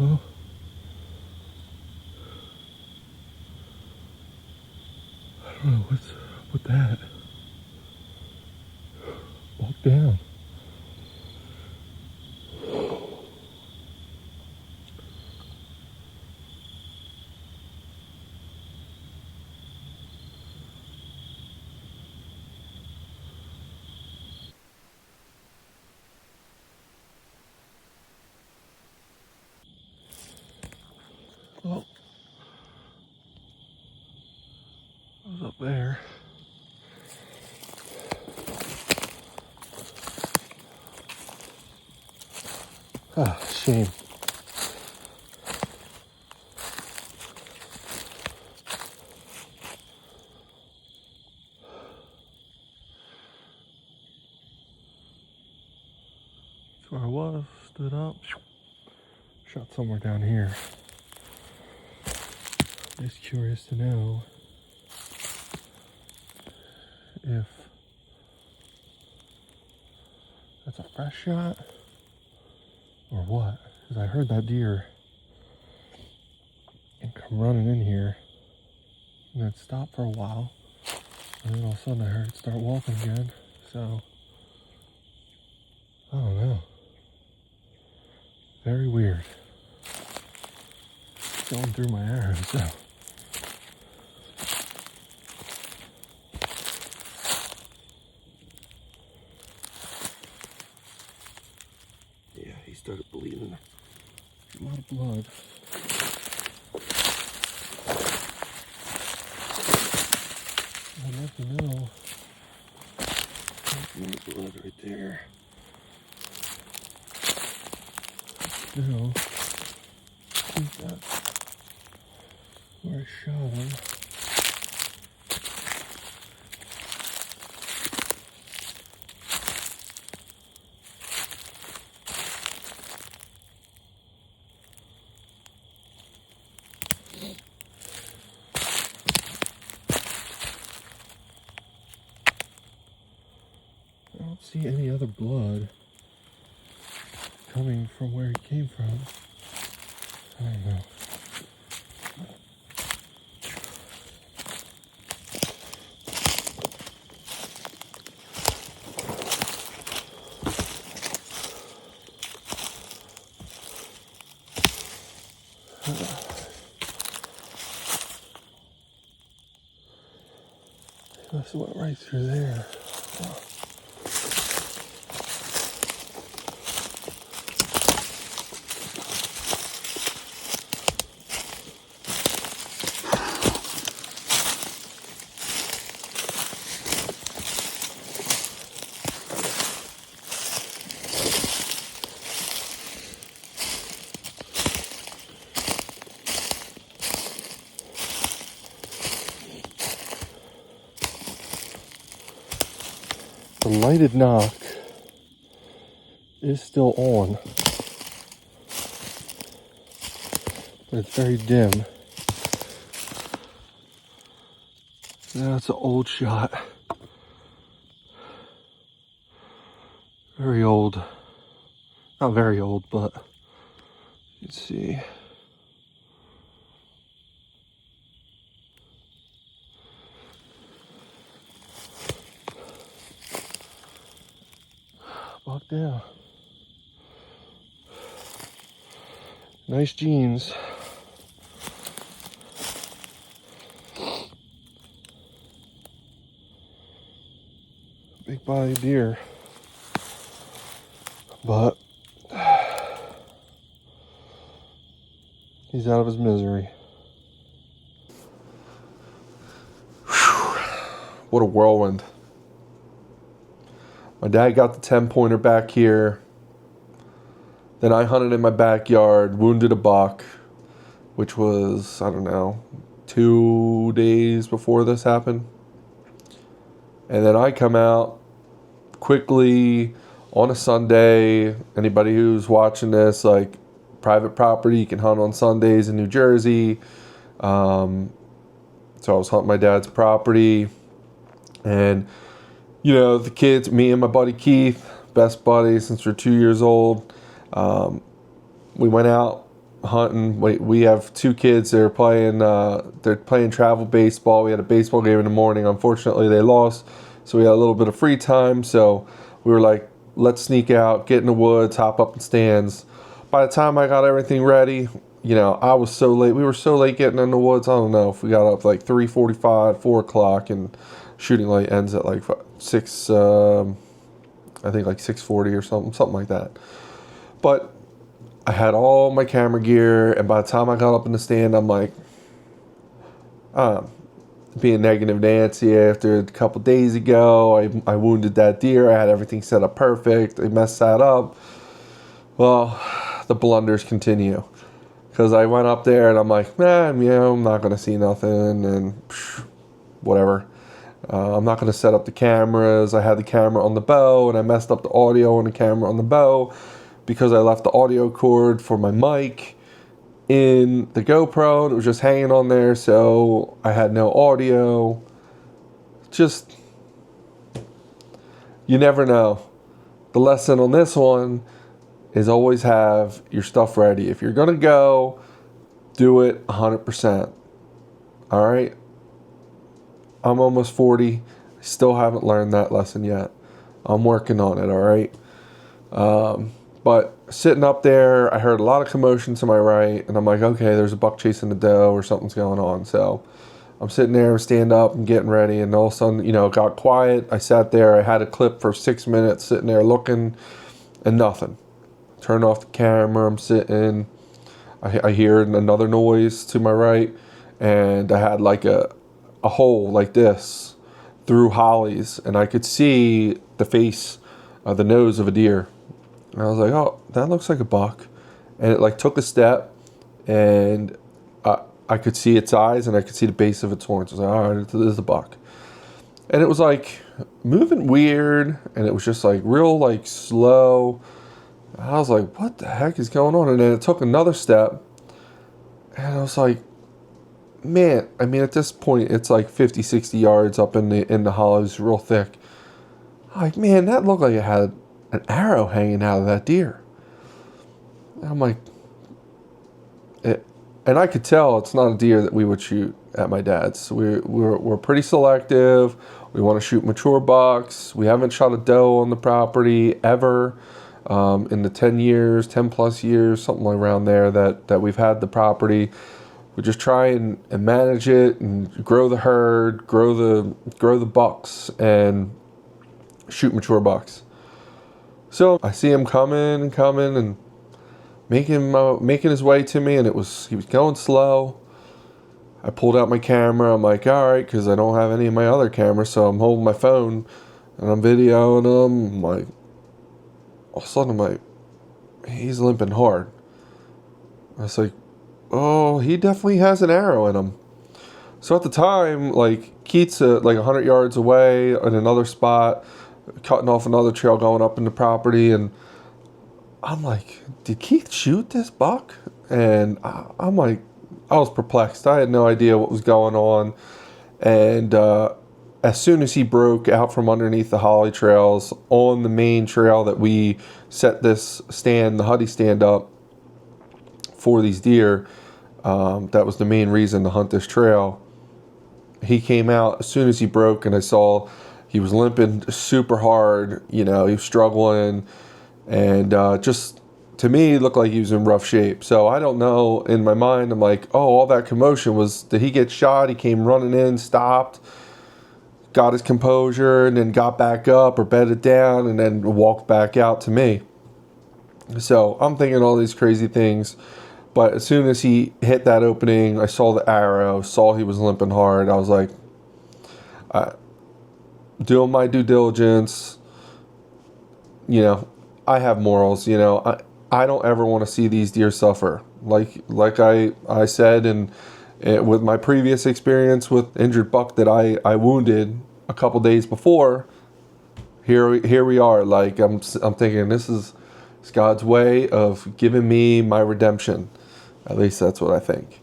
Well, I don't know what's up with that. Walk down. Oh, I was up there. Ah, shame. That's where I was. Stood up. Shot somewhere down here. Just curious to know if that's a fresh shot or what. Because I heard that deer and come running in here and then stop for a while. And then all of a sudden I heard it start walking again. So, I don't know. Very weird. Going through my arrows, so. Yeah, he started bleeding. A lot of blood. I'd love to know. There's more blood right there. No. I think that's where I shot him. I don't see any other blood coming from where he came from. I don't know. He must have went right through there. The lighted knock is still on, but it's very dim. That's an old shot. Very old. Not very old, but you can see. Walk down. Nice jeans. Big body deer. But he's out of his misery. Whew. What a whirlwind. My dad got the 10-pointer back here. Then I hunted in my backyard, wounded a buck, which was, I don't know, 2 days before this happened. And then I come out quickly on a Sunday. Anybody who's watching this, like, private property, you can hunt on Sundays in New Jersey. So I was hunting my dad's property. And, you know, the kids, me and my buddy Keith, best buddies since we're 2 years old. We went out hunting. We have two kids. They're playing travel baseball. We had a baseball game in the morning. Unfortunately, they lost, so we had a little bit of free time. So we were like, let's sneak out, get in the woods, hop up in stands. By the time I got everything ready, I was so late. We were so late getting in the woods. I don't know if we got up like 3:45, 4 o'clock, and shooting light ends at like 6. I think like 6:40 or something like that. But I had all my camera gear, and by the time I got up in the stand, I'm like, being negative Nancy after a couple days ago. I wounded that deer. I had everything set up perfect. I messed that up. Well, the blunders continue. Because I went up there and I'm like, I'm not going to see nothing, and whatever. I'm not going to set up the cameras. I had the camera on the bow, and I messed up the audio on the camera on the bow because I left the audio cord for my mic in the GoPro, and it was just hanging on there, so I had no audio. Just, you never know. The lesson on this one is always have your stuff ready. If you're going to go, do it 100%. All right? I'm almost 40. I still haven't learned that lesson yet. I'm working on it, all right? But sitting up there, I heard a lot of commotion to my right, and I'm like, okay, there's a buck chasing the doe or something's going on. So I'm sitting there, stand up and getting ready, and all of a sudden, it got quiet. I sat there. I had a clip for 6 minutes sitting there looking, and nothing. Turn off the camera. I'm sitting. I hear another noise to my right, and I had like a hole like this through hollies, and I could see the face, the nose of a deer. And I was like, oh, that looks like a buck. And it like took a step, and I could see its eyes, and I could see the base of its horns. I was like, all right, this is a buck. And it was like moving weird, and it was just like real like slow. I was like, what the heck is going on? And then it took another step, and I was like, man, I mean, at this point, it's like 50, 60 yards up in the hollows, real thick. I'm like, man, that looked like it had an arrow hanging out of that deer. And I'm like, and I could tell it's not a deer that we would shoot at my dad's. We're pretty selective. We want to shoot mature bucks. We haven't shot a doe on the property ever. In the 10 plus years, something around there that we've had the property. We just try and manage it and grow the herd, grow the bucks, and shoot mature bucks. So I see him coming and making his way to me, and he was going slow. I pulled out my camera. I'm like, all right, because I don't have any of my other cameras, so I'm holding my phone and I'm videoing him. I'm like, all of a sudden, I'm like, he's limping hard. I was like, oh, he definitely has an arrow in him. So at the time, like, Keith's like 100 yards away in another spot, cutting off another trail going up in the property, and I'm like, did Keith shoot this buck? And I'm like, I was perplexed. I had no idea what was going on. And as soon as he broke out from underneath the holly trails on the main trail that we set this stand, the Huddy stand up for these deer, that was the main reason to hunt this trail. He came out as soon as he broke, and I saw he was limping super hard. He was struggling, and just to me, it looked like he was in rough shape. So I don't know. In my mind, I'm like, oh, all that commotion was, did he get shot? He came running in, stopped, got his composure, and then got back up or bedded down, and then walked back out to me. So I'm thinking all these crazy things. But as soon as he hit that opening, I saw the arrow, saw he was limping hard. I was like, doing my due diligence. I have morals. I don't ever want to see these deer suffer. Like I said, and with my previous experience with injured buck that I wounded a couple days before, here we are. Like I'm thinking this is God's way of giving me my redemption. At least that's what I think,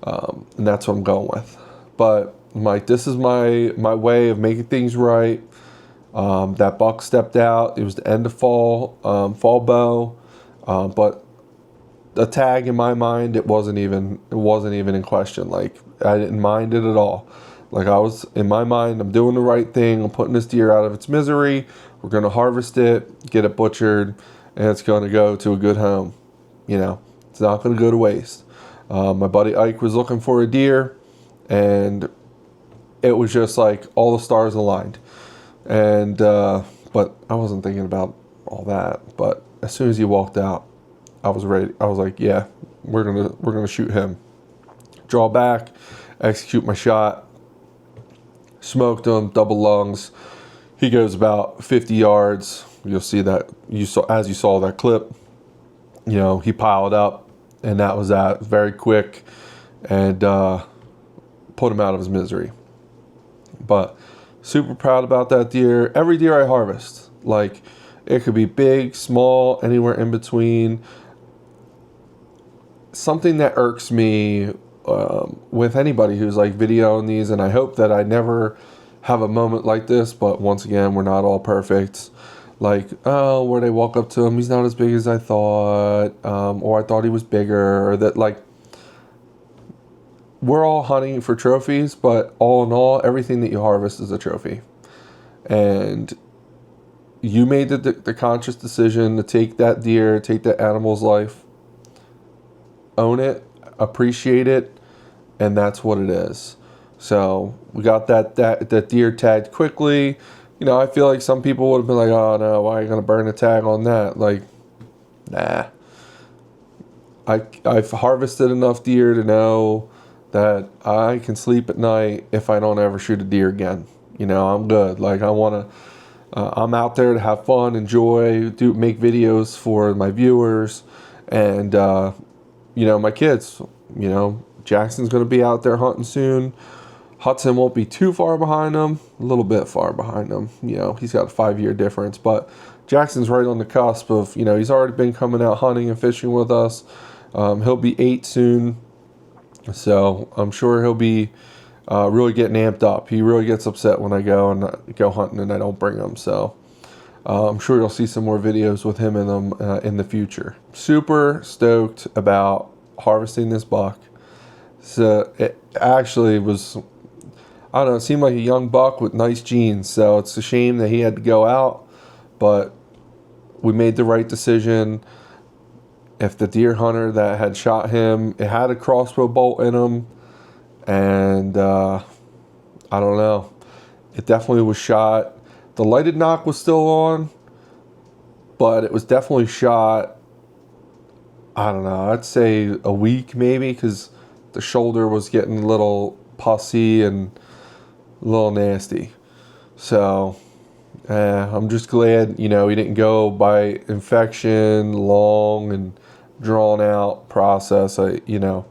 and that's what I'm going with. But I'm like, this is my way of making things right. That buck stepped out. It was the end of fall bow, but a tag in my mind, it wasn't even in question. Like, I didn't mind it at all. Like, I was in my mind, I'm doing the right thing. I'm putting this deer out of its misery. We're going to harvest it, get it butchered, and it's going to go to a good home. You know, it's not going to go to waste. My buddy Ike was looking for a deer, and it was just like all the stars aligned. And but I wasn't thinking about all that. But as soon as he walked out, I was ready. I was like, yeah, we're gonna shoot him. Draw back, execute my shot. Smoked him, double lungs. He goes about 50 yards. You'll see that you saw that clip. You know, he piled up, and that was that. Very quick, and put him out of his misery. But super proud about that deer. Every deer I harvest, like, it could be big, small, anywhere in between. Something that irks me with anybody who's like videoing these, and I hope that I never have a moment like this, but once again, we're not all perfect. Like, oh, where they walk up to him, he's not as big as I thought, or I thought he was bigger, or that, like, we're all hunting for trophies, but all in all, everything that you harvest is a trophy. And you made the conscious decision to take that deer, take that animal's life, own it, appreciate it, and that's what it is. So we got that deer tagged quickly. You know, I feel like some people would have been like, oh no, why are you going to burn a tag on that? Like, nah. I've harvested enough deer to know that I can sleep at night if I don't ever shoot a deer again. You know, I'm good. Like, I'm out there to have fun, enjoy, make videos for my viewers, and you know, my kids. You know, Jackson's going to be out there hunting soon. Hudson won't be too far behind him, a little bit far behind him. You know, he's got a 5-year difference, but Jackson's right on the cusp of, you know, he's already been coming out hunting and fishing with us. He'll be 8 soon, so I'm sure he'll be really getting amped up. He really gets upset when I go hunting and I don't bring him. So I'm sure you'll see some more videos with him in them in the future. Super stoked about harvesting this buck. So it actually was, I don't know, it seemed like a young buck with nice genes. So it's a shame that he had to go out, but we made the right decision. If the deer hunter that had shot him, it had a crossbow bolt in him, and I don't know, it definitely was shot. The lighted knock was still on, but it was definitely shot, I don't know, I'd say a week maybe, because the shoulder was getting a little pussy and a little nasty. So I'm just glad, you know, he didn't go by infection, long and drawn out process. I, you know,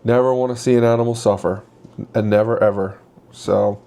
never want to see an animal suffer, and never ever. So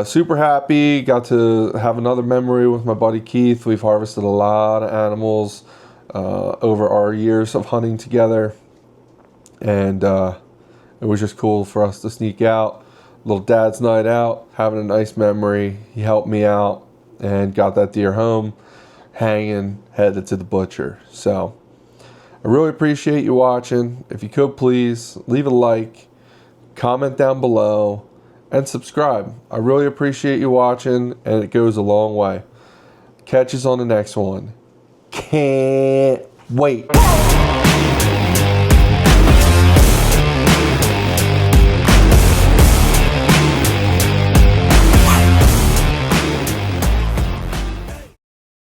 super happy. Got to have another memory with my buddy Keith. We've harvested a lot of animals over our years of hunting together, and it was just cool for us to sneak out, little dad's night out, having a nice memory. He helped me out and got that deer home, hanging, headed to the butcher. So I really appreciate you watching. If you could, please leave a like, comment down below, and subscribe. I really appreciate you watching, and it goes a long way. Catch us on the next one. Can't wait.